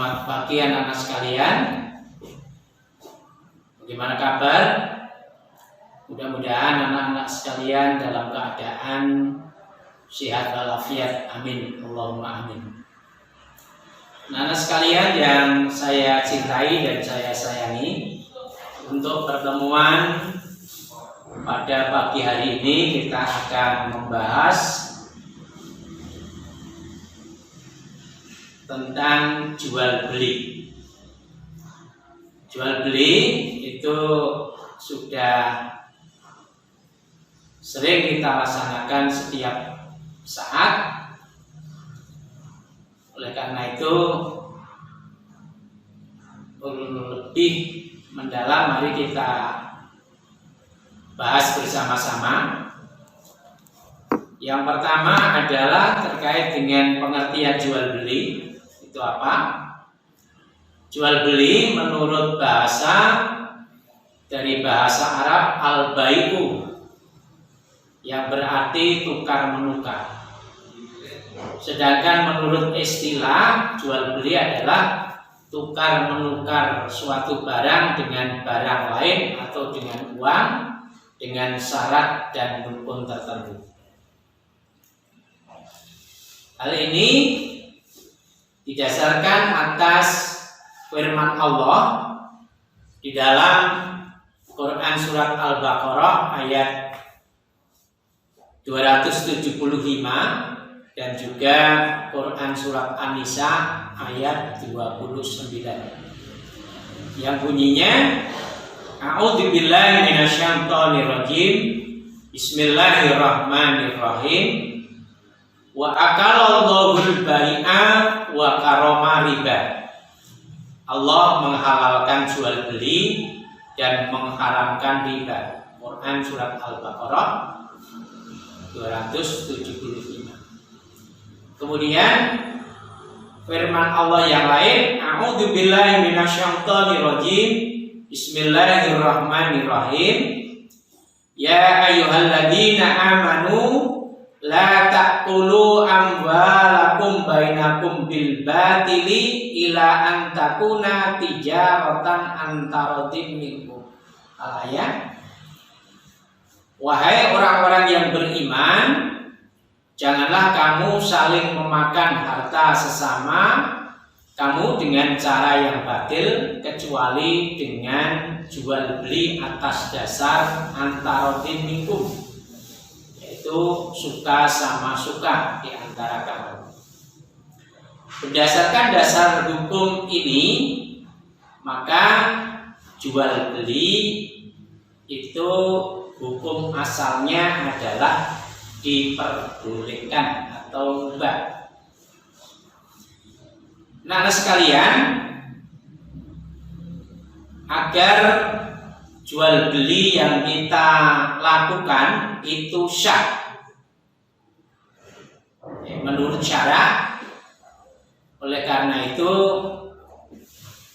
Selamat pagi anak-anak sekalian. Bagaimana kabar? Mudah-mudahan anak-anak sekalian dalam keadaan sehat walafiat. Amin. Allahumma amin. Anak-anak sekalian yang saya cintai dan saya sayangi, untuk pertemuan pada pagi hari ini kita akan membahas tentang jual beli. Jual beli itu sudah sering kita laksanakan setiap saat. Oleh karena itu, lebih mendalam mari kita bahas bersama-sama. Yang pertama adalah terkait dengan pengertian jual beli. Itu apa? Jual beli menurut bahasa dari bahasa Arab al-bai'u, yang berarti tukar menukar. Sedangkan menurut istilah, jual beli adalah tukar menukar suatu barang dengan barang lain atau dengan uang dengan syarat dan rukun tertentu. Hal ini didasarkan atas firman Allah di dalam Quran surat Al-Baqarah ayat 275 dan juga Quran surat An-Nisa ayat 29 yang bunyinya A'udzubillahi minasyaitonirrajim. Bismillahirrahmanirrahim. Wa akalallahu bai'a wa karoma riba. Allah menghalalkan jual beli dan mengharamkan riba. Quran surat Al-Baqarah 275. Kemudian firman Allah yang lain, A'udzubillahi minasyaitonirrajim. Bismillahirrahmanirrahim. Ya ayyuhalladzina amanu la ta'kulu amwalakum bainakum bil batili ila an takuna tijaratan antaradin minkum. Al-ayat. Wahai orang-orang yang beriman, janganlah kamu saling memakan harta sesama kamu dengan cara yang batil, kecuali dengan jual beli atas dasar antaradin minkum, itu suka sama suka di antara kamu. Berdasarkan dasar hukum ini, maka jual beli itu hukum asalnya adalah diperbolehkan atau mubah. Nah, sekalian, agar jual beli yang kita lakukan itu syah menurut syarak. Oleh karena itu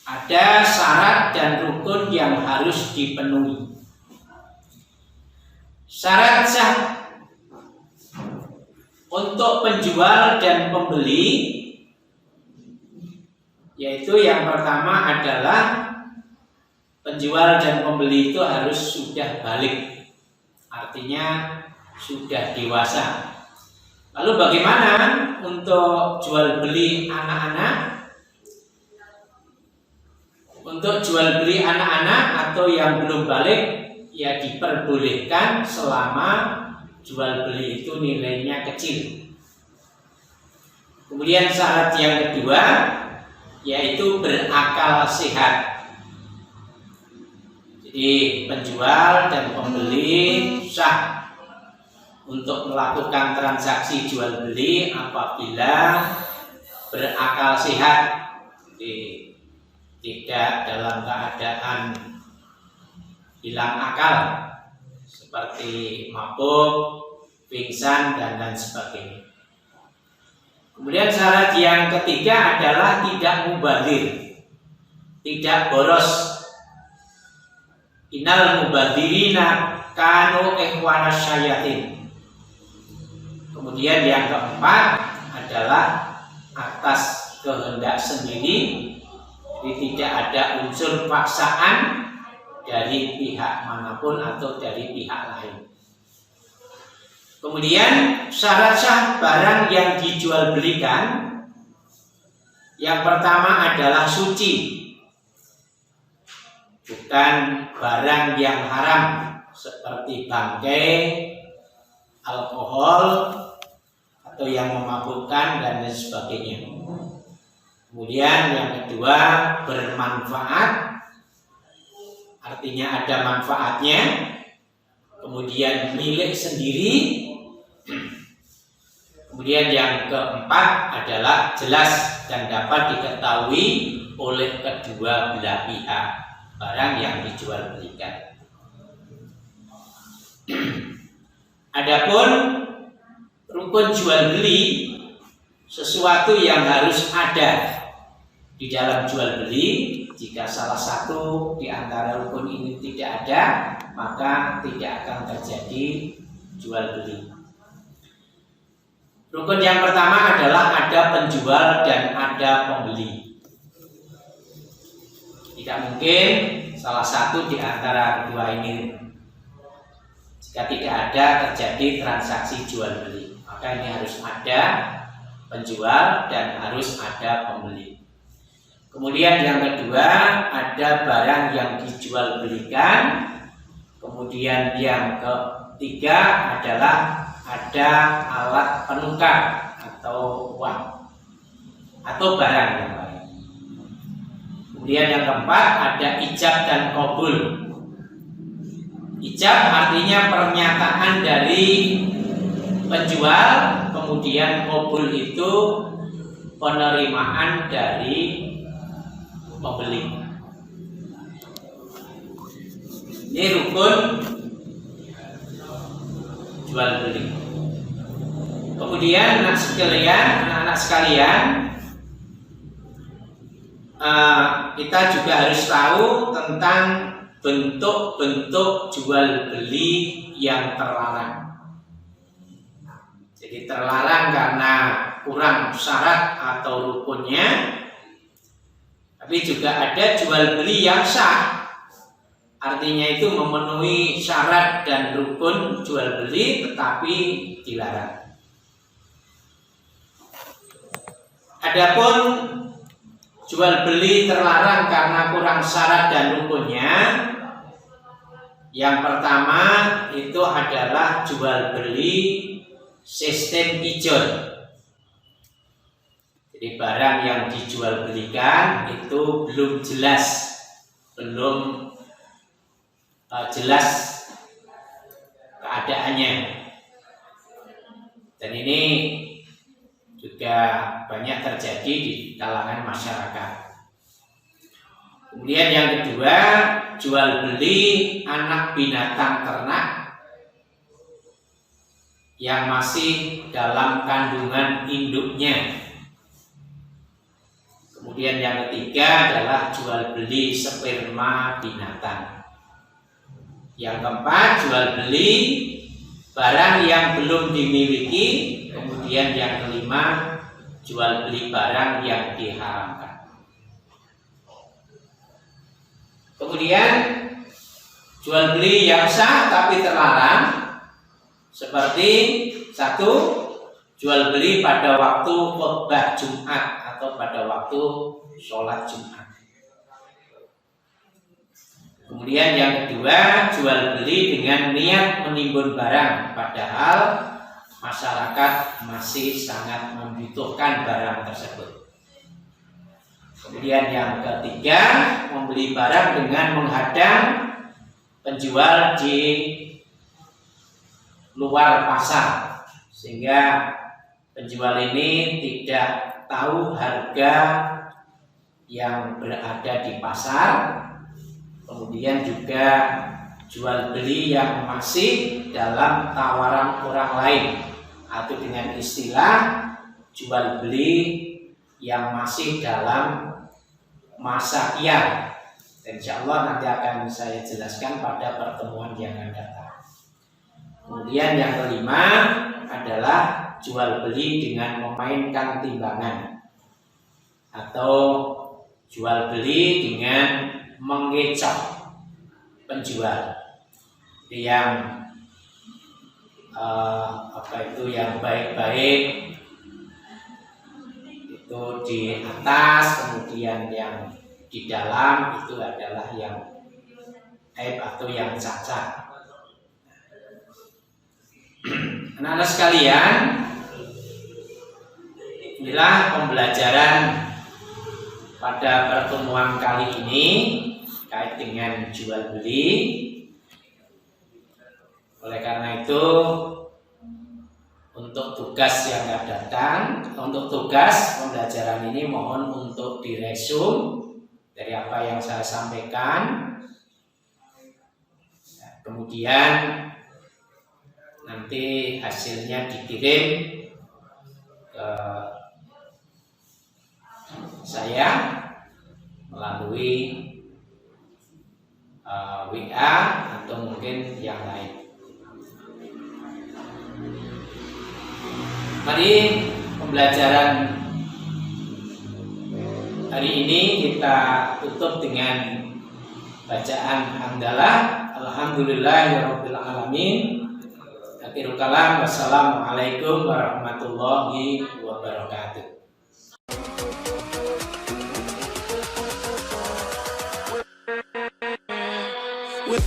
ada syarat dan rukun yang harus dipenuhi. Syarat syah untuk penjual dan pembeli, yaitu yang pertama adalah penjual dan pembeli itu harus sudah balik, artinya sudah dewasa. Lalu bagaimana untuk jual beli anak-anak? Untuk jual beli anak-anak atau yang belum balik, ya diperbolehkan selama jual beli itu nilainya kecil. Kemudian syarat yang kedua yaitu berakal sehat. Jadi penjual dan pembeli sah untuk melakukan transaksi jual beli apabila berakal sehat, jadi tidak dalam keadaan hilang akal seperti mabuk, pingsan dan lain sebagainya. Kemudian syarat yang ketiga adalah tidak mubadzir, tidak boros. Innal mubadzirina kanu ikhwanas syayatin. Kemudian yang keempat adalah atas kehendak sendiri, jadi tidak ada unsur paksaan dari pihak manapun atau dari pihak lain. Kemudian syarat sah barang yang dijual belikan, yang pertama adalah suci, bukan barang yang haram seperti bangkai, alkohol, atau yang memabukkan dan lain sebagainya. Kemudian yang kedua, bermanfaat, artinya ada manfaatnya. Kemudian milik sendiri. Kemudian yang keempat adalah jelas dan dapat diketahui oleh kedua belah pihak barang yang dijual belikan. Adapun rukun jual beli, sesuatu yang harus ada di dalam jual beli. Jika salah satu di antara rukun ini tidak ada, maka tidak akan terjadi jual beli. Rukun yang pertama adalah ada penjual dan ada pembeli. Tidak mungkin salah satu di antara kedua ini. Jika tidak ada terjadi transaksi jual beli, maka ini harus ada penjual dan harus ada pembeli. Kemudian yang kedua, ada barang yang dijual belikan. Kemudian yang ketiga adalah ada alat penukar atau uang atau barang yang lain. Kemudian yang keempat ada ijab dan qabul. Ijab artinya pernyataan dari penjual, kemudian qabul itu penerimaan dari pembeli. Ini rukun jual beli. Kemudian anak-anak sekalian, kita juga harus tahu tentang bentuk-bentuk jual beli yang terlarang. Jadi terlarang karena kurang syarat atau rukunnya. Tapi juga ada jual beli yang sah, artinya itu memenuhi syarat dan rukun jual beli tetapi dilarang. Adapun jual beli terlarang karena kurang syarat dan rukunnya, yang pertama itu adalah jual beli sistem ijon. Jadi barang yang dijual belikan itu belum jelas keadaannya. Dan ini juga banyak terjadi di kalangan masyarakat. Kemudian yang kedua, jual beli anak binatang ternak yang masih dalam kandungan induknya. Kemudian yang ketiga adalah jual beli sperma binatang. Yang keempat, jual beli barang yang belum dimiliki. Kemudian yang kelima, jual beli barang yang diharamkan. Kemudian jual beli yang sah tapi terlarang, seperti satu, jual beli pada waktu khutbah Jumat atau pada waktu sholat Jumat. Kemudian yang kedua, jual beli dengan niat menimbun barang, padahal masyarakat masih sangat membutuhkan barang tersebut. Kemudian yang ketiga, membeli barang dengan menghadang penjual di luar pasar, sehingga penjual ini tidak tahu harga yang berada di pasar. Kemudian juga jual beli yang masih dalam tawaran orang lain, atau dengan istilah jual beli yang masih dalam masa khiyar. Insya Allah nanti akan saya jelaskan pada pertemuan yang akan datang. Kemudian yang kelima adalah jual beli dengan memainkan timbangan. atau jual beli dengan mengecoh penjual yang yang baik-baik itu di atas, kemudian yang di dalam itu adalah yang aib atau yang cacat. Anak-anak sekalian, inilah pembelajaran pada pertemuan kali ini kait dengan jual beli. Oleh karena itu, untuk tugas yang akan datang, untuk tugas pembelajaran ini mohon untuk diresum dari apa yang saya sampaikan. Kemudian nanti hasilnya dikirim ke saya melalui WA atau mungkin yang lain. Mari pembelajaran hari ini kita tutup dengan bacaan hamdalah. Alhamdulillahirabbil alamin. Akhirul kalam, wassalamualaikum warahmatullahi wabarakatuh. With